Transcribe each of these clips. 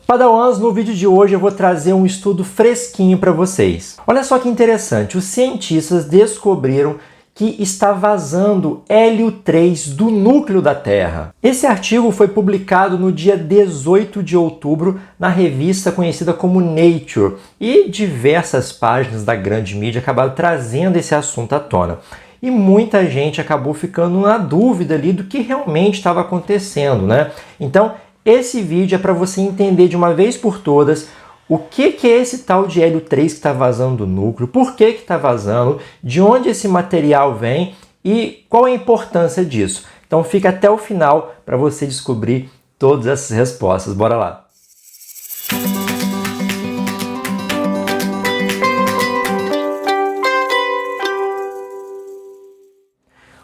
Padawans, no vídeo de hoje eu vou trazer um estudo fresquinho para vocês. Olha só que interessante, os cientistas descobriram que está vazando hélio 3 do núcleo da Terra. Esse artigo foi publicado no dia 18 de outubro na revista conhecida como Nature, e diversas páginas da grande mídia acabaram trazendo esse assunto à tona. E muita gente acabou ficando na dúvida ali do que realmente estava acontecendo, né? Então, esse vídeo é para você entender de uma vez por todas o que é esse tal de hélio 3 que está vazando do núcleo, por que está vazando, de onde esse material vem e qual é a importância disso. Então fica até o final para você descobrir todas essas respostas. Bora lá!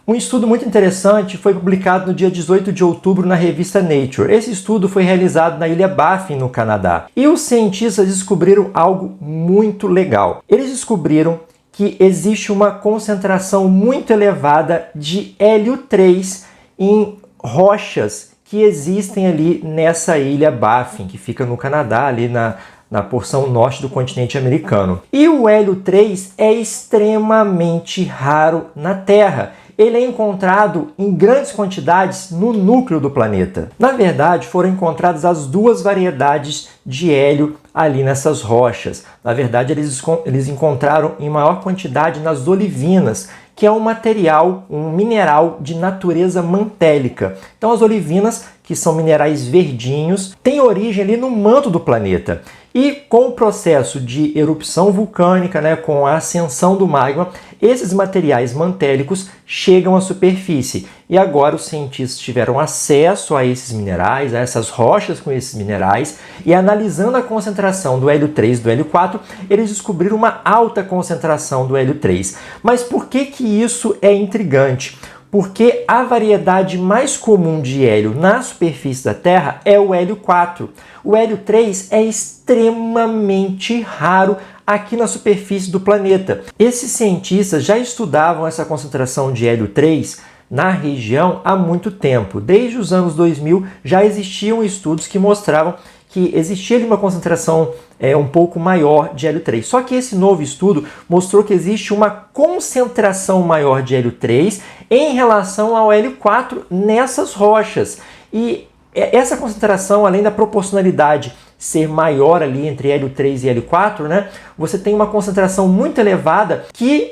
Um estudo muito interessante foi publicado no dia 18 de outubro na revista Nature. Esse estudo foi realizado na ilha Baffin, no Canadá. E os cientistas descobriram algo muito legal. Eles descobriram que existe uma concentração muito elevada de hélio 3 em rochas que existem ali nessa ilha Baffin, que fica no Canadá, ali na porção norte do continente americano. E o hélio 3 é extremamente raro na Terra. Ele é encontrado em grandes quantidades no núcleo do planeta. Na verdade, foram encontradas as duas variedades de hélio ali nessas rochas. Na verdade, eles encontraram em maior quantidade nas olivinas, que é um material, um mineral de natureza mantélica. Então, as olivinas, que são minerais verdinhos, têm origem ali no manto do planeta. E com o processo de erupção vulcânica, né, com a ascensão do magma, esses materiais mantélicos chegam à superfície. E agora os cientistas tiveram acesso a esses minerais, a essas rochas com esses minerais, e analisando a concentração do hélio 3 e do hélio 4, eles descobriram uma alta concentração do hélio 3. Mas por que isso é intrigante? Porque a variedade mais comum de hélio na superfície da Terra é o hélio 4. O hélio 3 é extremamente raro aqui na superfície do planeta. Esses cientistas já estudavam essa concentração de hélio 3 na região há muito tempo. Desde os anos 2000 já existiam estudos que mostravam que existia ali uma concentração um pouco maior de hélio 3. Só que esse novo estudo mostrou que existe uma concentração maior de hélio 3 em relação ao hélio 4 nessas rochas. E essa concentração, além da proporcionalidade ser maior ali entre hélio 3 e hélio 4, né, você tem uma concentração muito elevada que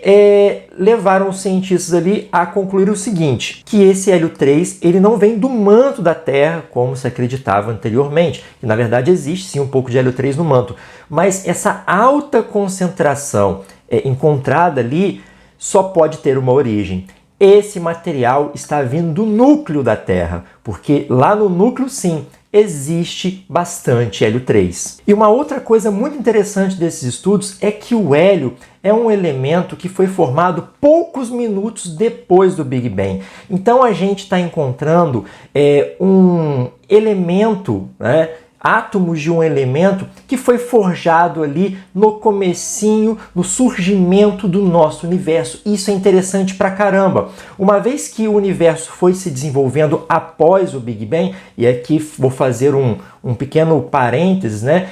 levaram os cientistas ali a concluir o seguinte, que esse hélio 3 ele não vem do manto da Terra, como se acreditava anteriormente, que na verdade existe sim um pouco de hélio 3 no manto, mas essa alta concentração encontrada ali só pode ter uma origem. Esse material está vindo do núcleo da Terra, porque lá no núcleo, sim, existe bastante hélio 3. E uma outra coisa muito interessante desses estudos é que o hélio é um elemento que foi formado poucos minutos depois do Big Bang. Então a gente está encontrando um elemento, né, átomos de um elemento que foi forjado ali no comecinho, no surgimento do nosso universo. Isso é interessante pra caramba. Uma vez que o universo foi se desenvolvendo após o Big Bang, e aqui vou fazer um pequeno parênteses, né?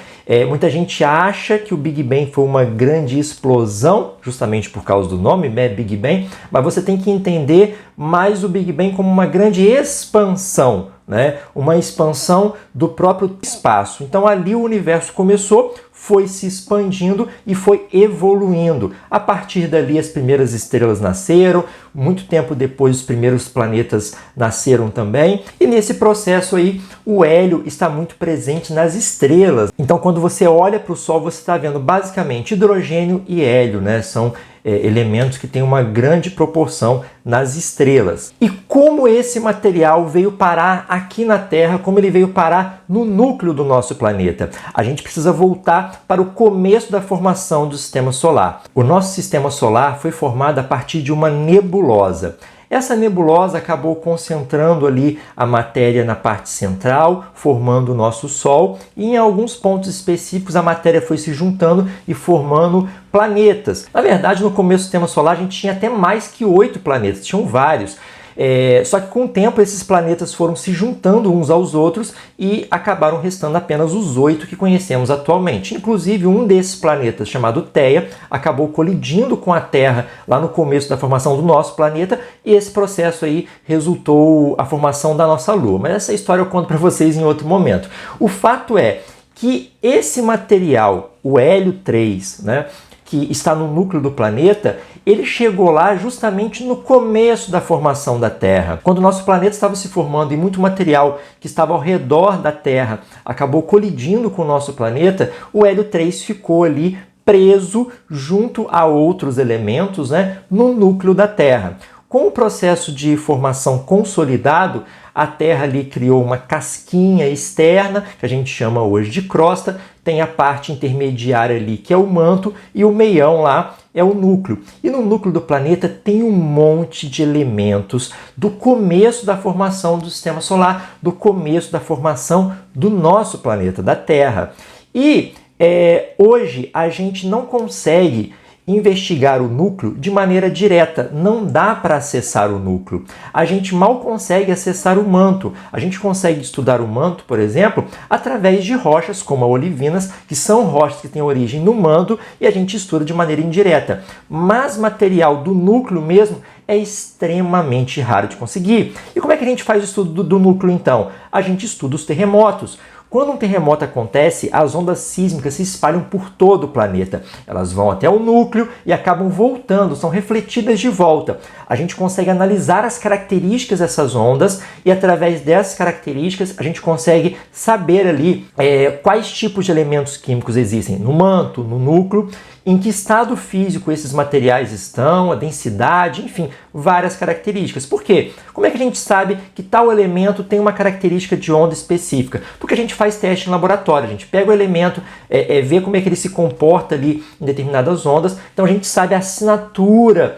Muita gente acha que o Big Bang foi uma grande explosão, justamente por causa do nome, né, Big Bang, mas você tem que entender mais o Big Bang como uma grande expansão, né? Uma expansão do próprio espaço. Então ali o universo começou, foi se expandindo e foi evoluindo. A partir dali as primeiras estrelas nasceram, muito tempo depois os primeiros planetas nasceram também, e nesse processo aí o hélio está muito presente nas estrelas. Então quando você olha para o Sol você está vendo basicamente hidrogênio e hélio, né? São elementos que têm uma grande proporção nas estrelas. E como esse material veio parar aqui na Terra, como ele veio parar no núcleo do nosso planeta? A gente precisa voltar para o começo da formação do Sistema Solar. O nosso Sistema Solar foi formado a partir de uma nebulosa. Essa nebulosa acabou concentrando ali a matéria na parte central, formando o nosso Sol, e em alguns pontos específicos a matéria foi se juntando e formando planetas. Na verdade, no começo do Sistema Solar a gente tinha até mais que 8 planetas, tinham vários. Só que com o tempo esses planetas foram se juntando uns aos outros e acabaram restando apenas os 8 que conhecemos atualmente. Inclusive um desses planetas, chamado Theia, acabou colidindo com a Terra lá no começo da formação do nosso planeta, e esse processo aí resultou a formação da nossa Lua. Mas essa história eu conto para vocês em outro momento. O fato é que esse material, o hélio 3, né, que está no núcleo do planeta, ele chegou lá justamente no começo da formação da Terra. Quando o nosso planeta estava se formando e muito material que estava ao redor da Terra acabou colidindo com o nosso planeta, o hélio 3 ficou ali preso junto a outros elementos, né, no núcleo da Terra. Com o processo de formação consolidado, a Terra ali criou uma casquinha externa, que a gente chama hoje de crosta, tem a parte intermediária ali, que é o manto, e o meião lá é o núcleo. E no núcleo do planeta tem um monte de elementos do começo da formação do Sistema Solar, do começo da formação do nosso planeta, da Terra. E hoje a gente não consegue investigar o núcleo de maneira direta, não dá para acessar o núcleo. A gente mal consegue acessar o manto. A gente consegue estudar o manto, por exemplo, através de rochas como a olivinas, que são rochas que têm origem no manto, e a gente estuda de maneira indireta. Mas material do núcleo mesmo é extremamente raro de conseguir. E como é que a gente faz o estudo do núcleo então? A gente estuda os terremotos. Quando um terremoto acontece, as ondas sísmicas se espalham por todo o planeta. Elas vão até o núcleo e acabam voltando, são refletidas de volta. A gente consegue analisar as características dessas ondas e, através dessas características, a gente consegue saber ali quais tipos de elementos químicos existem no manto, no núcleo, em que estado físico esses materiais estão, a densidade, enfim, várias características. Por quê? Como é que a gente sabe que tal elemento tem uma característica de onda específica? Porque a gente faz teste em laboratório, a gente pega o elemento, vê como é que ele se comporta ali em determinadas ondas, então a gente sabe a assinatura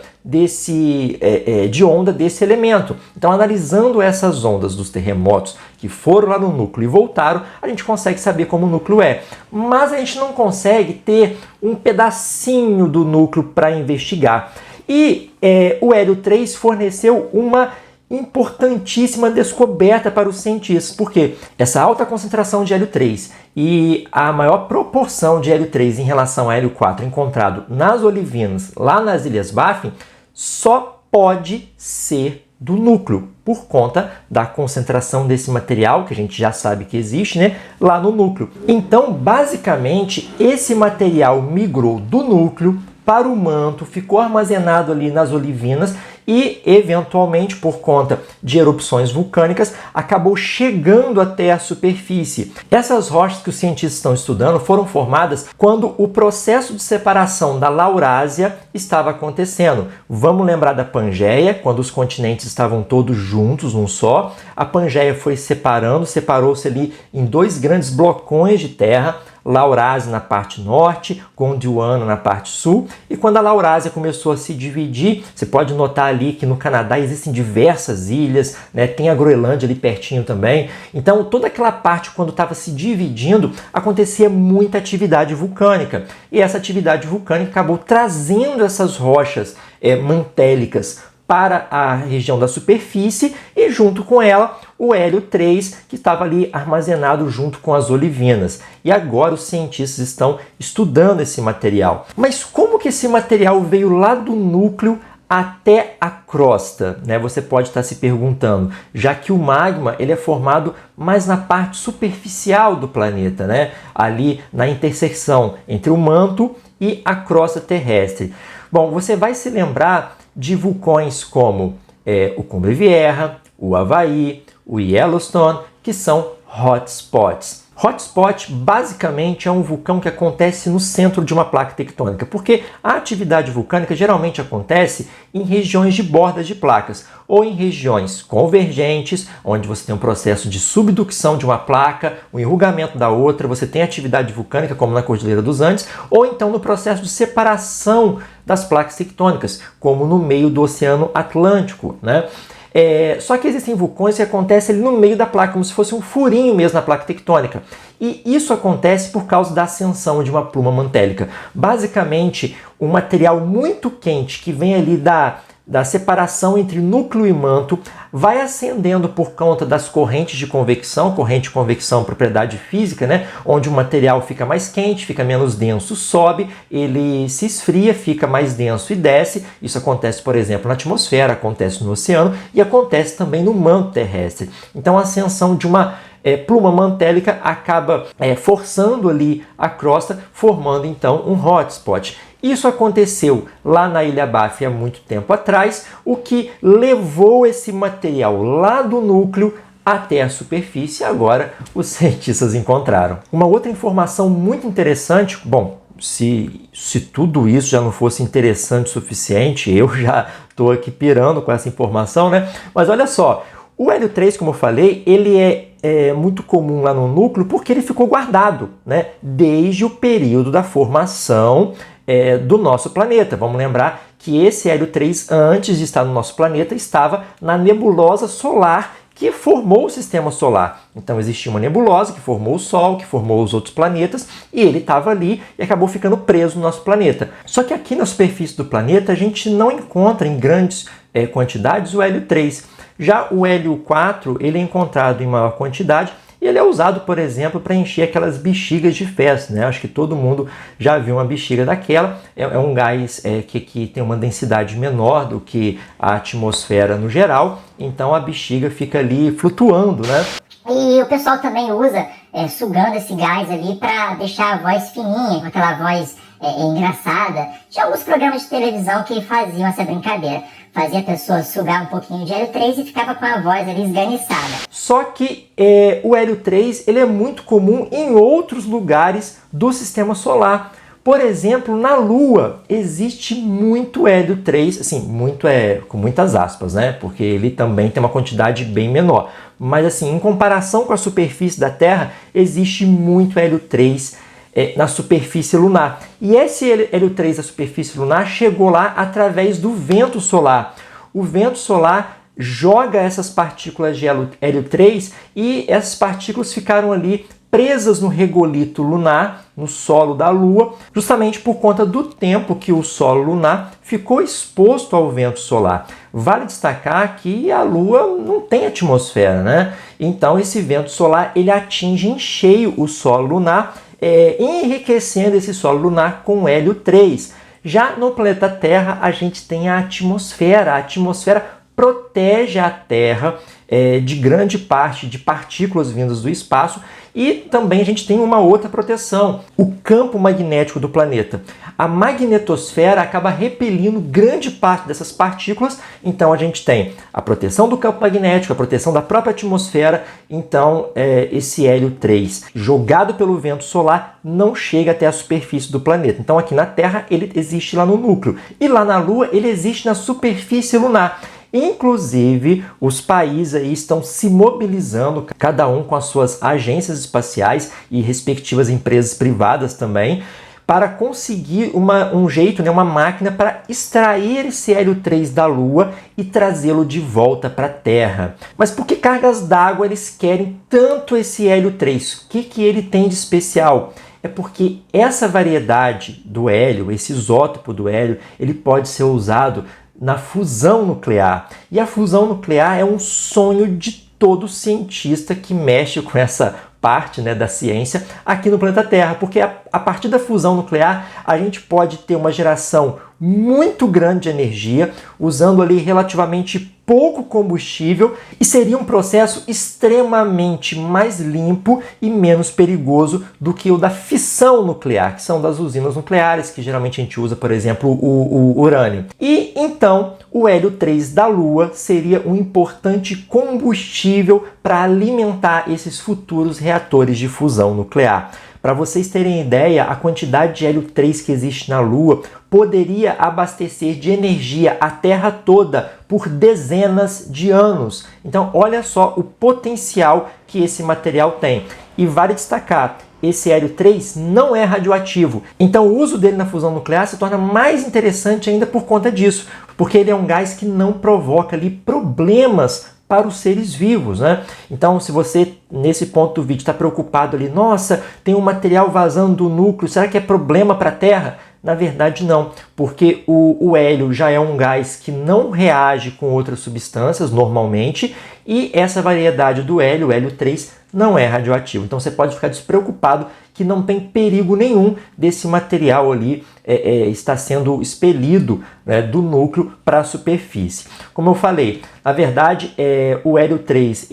de onda desse elemento. Então, analisando essas ondas dos terremotos que foram lá no núcleo e voltaram, a gente consegue saber como o núcleo é. Mas a gente não consegue ter um pedacinho do núcleo para investigar. E o hélio 3 forneceu uma importantíssima descoberta para os cientistas, porque essa alta concentração de hélio 3 e a maior proporção de hélio 3 em relação a hélio 4 encontrado nas olivinas, lá nas Ilhas Baffin, só pode ser do núcleo, por conta da concentração desse material, que a gente já sabe que existe, né, lá no núcleo. Então, basicamente, esse material migrou do núcleo para o manto, ficou armazenado ali nas olivinas e, eventualmente, por conta de erupções vulcânicas, acabou chegando até a superfície. Essas rochas que os cientistas estão estudando foram formadas quando o processo de separação da Laurásia estava acontecendo. Vamos lembrar da Pangeia, quando os continentes estavam todos juntos, num só. A Pangeia foi separou-se ali em 2 grandes blocões de terra, Laurásia na parte norte, Gondwana na parte sul, e quando a Laurásia começou a se dividir, você pode notar ali que no Canadá existem diversas ilhas, né? Tem a Groenlândia ali pertinho também. Então toda aquela parte, quando estava se dividindo, acontecia muita atividade vulcânica, e essa atividade vulcânica acabou trazendo essas rochas mantélicas para a região da superfície, e junto com ela o hélio 3, que estava ali armazenado junto com as olivinas. E agora os cientistas estão estudando esse material. Mas como que esse material veio lá do núcleo até a crosta, né? Você pode estar se perguntando, já que o magma ele é formado mais na parte superficial do planeta, né? Ali na interseção entre o manto e a crosta terrestre. Bom, você vai se lembrar de vulcões como o Cumbre Vieja, o Havaí, o Yellowstone, que são hotspots. Hotspot basicamente é um vulcão que acontece no centro de uma placa tectônica, porque a atividade vulcânica geralmente acontece em regiões de bordas de placas, ou em regiões convergentes, onde você tem um processo de subducção de uma placa, o enrugamento da outra, você tem atividade vulcânica, como na Cordilheira dos Andes, ou então no processo de separação das placas tectônicas, como no meio do Oceano Atlântico, né? Só que existem vulcões que acontecem ali no meio da placa, como se fosse um furinho mesmo na placa tectônica. E isso acontece por causa da ascensão de uma pluma mantélica. Basicamente, um material muito quente que vem ali da da separação entre núcleo e manto, vai ascendendo por conta das correntes de convecção. Corrente de convecção, propriedade física, né? Onde o material fica mais quente, fica menos denso, sobe, ele se esfria, fica mais denso e desce. Isso acontece, por exemplo, na atmosfera, acontece no oceano e acontece também no manto terrestre. Então, a ascensão de uma pluma mantélica acaba forçando ali a crosta, formando então um hotspot. Isso aconteceu lá na Ilha Baffin há muito tempo atrás, o que levou esse material lá do núcleo até a superfície. Agora os cientistas encontraram. Uma outra informação muito interessante, bom, se tudo isso já não fosse interessante o suficiente, eu já estou aqui pirando com essa informação, né? Mas olha só, o hélio 3, como eu falei, ele é muito comum lá no núcleo porque ele ficou guardado, né? Desde o período da formação do nosso planeta. Vamos lembrar que esse hélio 3, antes de estar no nosso planeta, estava na nebulosa solar que formou o sistema solar. Então existia uma nebulosa que formou o Sol, que formou os outros planetas, e ele estava ali e acabou ficando preso no nosso planeta. Só que aqui na superfície do planeta a gente não encontra em grandes quantidades o hélio 3. Já o hélio 4, ele é encontrado em maior quantidade, e ele é usado, por exemplo, para encher aquelas bexigas de festa, né? Acho que todo mundo já viu uma bexiga daquela. É um gás que tem uma densidade menor do que a atmosfera no geral, então a bexiga fica ali flutuando, né? E o pessoal também usa sugando esse gás ali para deixar a voz fininha, com aquela voz engraçada. Tinha alguns programas de televisão que faziam essa brincadeira. Fazia a pessoa sugar um pouquinho de hélio 3 e ficava com a voz ali esganiçada. Só que o hélio 3 ele é muito comum em outros lugares do sistema solar. Por exemplo, na Lua existe muito hélio 3, assim, muito com muitas aspas, né? Porque ele também tem uma quantidade bem menor. Mas assim, em comparação com a superfície da Terra, existe muito hélio 3 na superfície lunar. E esse hélio 3 da superfície lunar chegou lá através do vento solar. O vento solar joga essas partículas de hélio 3 e essas partículas ficaram ali presas no regolito lunar, no solo da Lua, justamente por conta do tempo que o solo lunar ficou exposto ao vento solar. Vale destacar que a Lua não tem atmosfera, né? Então esse vento solar ele atinge em cheio o solo lunar, enriquecendo esse solo lunar com hélio 3. Já no planeta Terra, a gente tem a atmosfera. A atmosfera protege a Terra de grande parte de partículas vindas do espaço, e também a gente tem uma outra proteção, o campo magnético do planeta. A magnetosfera acaba repelindo grande parte dessas partículas, então a gente tem a proteção do campo magnético, a proteção da própria atmosfera. Então esse hélio 3 jogado pelo vento solar não chega até a superfície do planeta. Então aqui na Terra ele existe lá no núcleo, e lá na Lua ele existe na superfície lunar. Inclusive, os países aí estão se mobilizando, cada um com as suas agências espaciais e respectivas empresas privadas também, para conseguir um jeito, né, uma máquina para extrair esse hélio 3 da Lua e trazê-lo de volta para a Terra. Mas por que cargas d'água eles querem tanto esse hélio 3? O que ele tem de especial? É porque essa variedade do hélio, esse isótopo do hélio, ele pode ser usado na fusão nuclear. E a fusão nuclear é um sonho de todo cientista que mexe com essa parte, né, da ciência aqui no planeta Terra, porque a partir da fusão nuclear a gente pode ter uma geração muito grande de energia, usando ali relativamente pouco combustível, e seria um processo extremamente mais limpo e menos perigoso do que o da fissão nuclear, que são das usinas nucleares, que geralmente a gente usa, por exemplo, o urânio. E então o hélio 3 da Lua seria um importante combustível para alimentar esses futuros reatores de fusão nuclear. Para vocês terem ideia, a quantidade de hélio 3 que existe na Lua poderia abastecer de energia a Terra toda por dezenas de anos. Então, olha só o potencial que esse material tem. E vale destacar, esse hélio 3 não é radioativo. Então, o uso dele na fusão nuclear se torna mais interessante ainda por conta disso, porque ele é um gás que não provoca ali problemas para os seres vivos, né? Então, se você, nesse ponto do vídeo, está preocupado ali, nossa, tem um material vazando do núcleo, será que é problema para a Terra? Na verdade, não, porque o hélio já é um gás que não reage com outras substâncias normalmente, e essa variedade do hélio, o hélio 3, não é radioativo. Então você pode ficar despreocupado que não tem perigo nenhum desse material ali estar sendo expelido, né, do núcleo para a superfície. Como eu falei, na verdade, o hélio 3,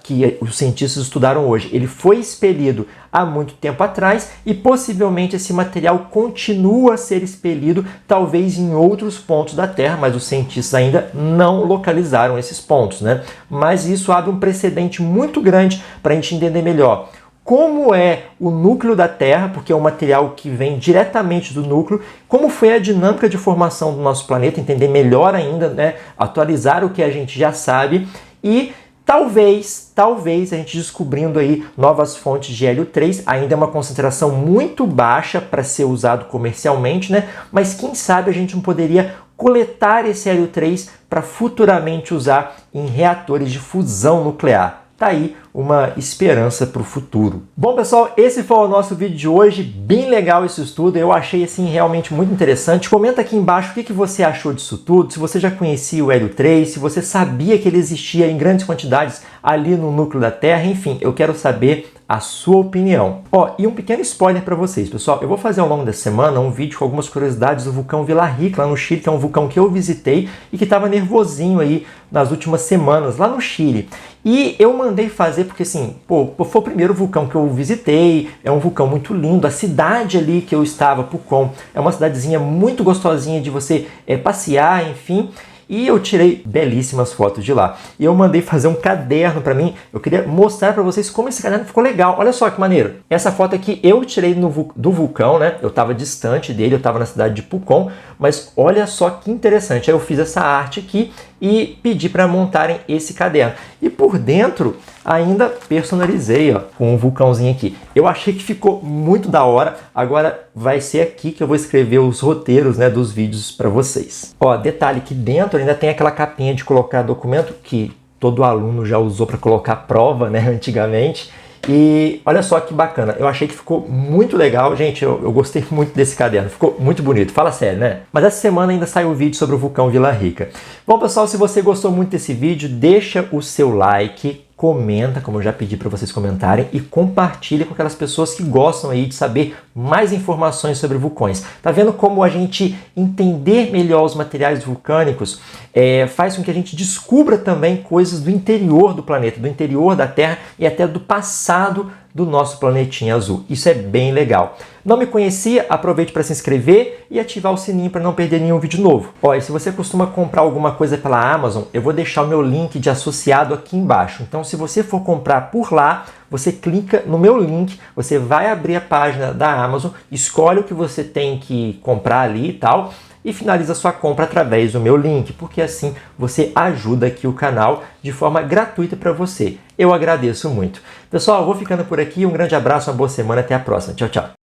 que os cientistas estudaram hoje, ele foi expelido há muito tempo atrás e possivelmente esse material continua a ser expelido, talvez em outros pontos da Terra, mas os cientistas ainda não localizaram esses pontos, né? Mas isso abre um precedente muito grande para a gente entender melhor como é o núcleo da Terra, porque é um material que vem diretamente do núcleo, como foi a dinâmica de formação do nosso planeta, entender melhor ainda, né? Atualizar o que a gente já sabe e talvez a gente descobrindo aí novas fontes de hélio 3, ainda é uma concentração muito baixa para ser usado comercialmente, né? Mas quem sabe a gente não poderia coletar esse hélio 3 para futuramente usar em reatores de fusão nuclear. Tá aí uma esperança para o futuro. Bom, pessoal, esse foi o nosso vídeo de hoje. Bem legal esse estudo, eu achei assim realmente muito interessante. Comenta aqui embaixo o que você achou disso tudo, se você já conhecia o hélio 3, se você sabia que ele existia em grandes quantidades ali no núcleo da Terra, enfim, eu quero saber a sua opinião. E um pequeno spoiler para vocês, pessoal. Eu vou fazer ao longo da semana um vídeo com algumas curiosidades do vulcão Villa Rica, lá no Chile, que é um vulcão que eu visitei e que estava nervosinho aí nas últimas semanas, lá no Chile. E eu mandei fazer porque, assim, foi o primeiro vulcão que eu visitei, é um vulcão muito lindo, a cidade ali que eu estava, Pucón, é uma cidadezinha muito gostosinha de você passear, enfim. E eu tirei belíssimas fotos de lá. E eu mandei fazer um caderno para mim. Eu queria mostrar para vocês como esse caderno ficou legal. Olha só que maneiro. Essa foto aqui eu tirei do vulcão, né? Eu estava distante dele, eu estava na cidade de Pucón. Mas olha só que interessante. Aí eu fiz essa arte aqui e pedi para montarem esse caderno. E por dentro ainda personalizei, com um vulcãozinho aqui. Eu achei que ficou muito da hora. Agora vai ser aqui que eu vou escrever os roteiros, né, dos vídeos para vocês. Detalhe que dentro ainda tem aquela capinha de colocar documento que todo aluno já usou para colocar prova, né, antigamente. E olha só que bacana, eu achei que ficou muito legal, gente, eu gostei muito desse caderno, ficou muito bonito, fala sério, né? Mas essa semana ainda saiu o vídeo sobre o vulcão Villa Rica. Bom, pessoal, se você gostou muito desse vídeo, deixa o seu like, comenta, como eu já pedi para vocês comentarem, e compartilha com aquelas pessoas que gostam aí de saber mais informações sobre vulcões. Tá vendo como a gente entender melhor os materiais vulcânicos faz com que a gente descubra também coisas do interior do planeta, do interior da Terra e até do passado do nosso planetinha azul. Isso é bem legal. Não me conhecia? Aproveite para se inscrever e ativar o sininho para não perder nenhum vídeo novo. E se você costuma comprar alguma coisa pela Amazon, eu vou deixar o meu link de associado aqui embaixo. Então, se você for comprar por lá, você clica no meu link, você vai abrir a página da Amazon, escolhe o que você tem que comprar ali e tal, e finaliza sua compra através do meu link, porque assim você ajuda aqui o canal de forma gratuita para você. Eu agradeço muito. Pessoal, eu vou ficando por aqui, um grande abraço, uma boa semana, até a próxima. Tchau, tchau.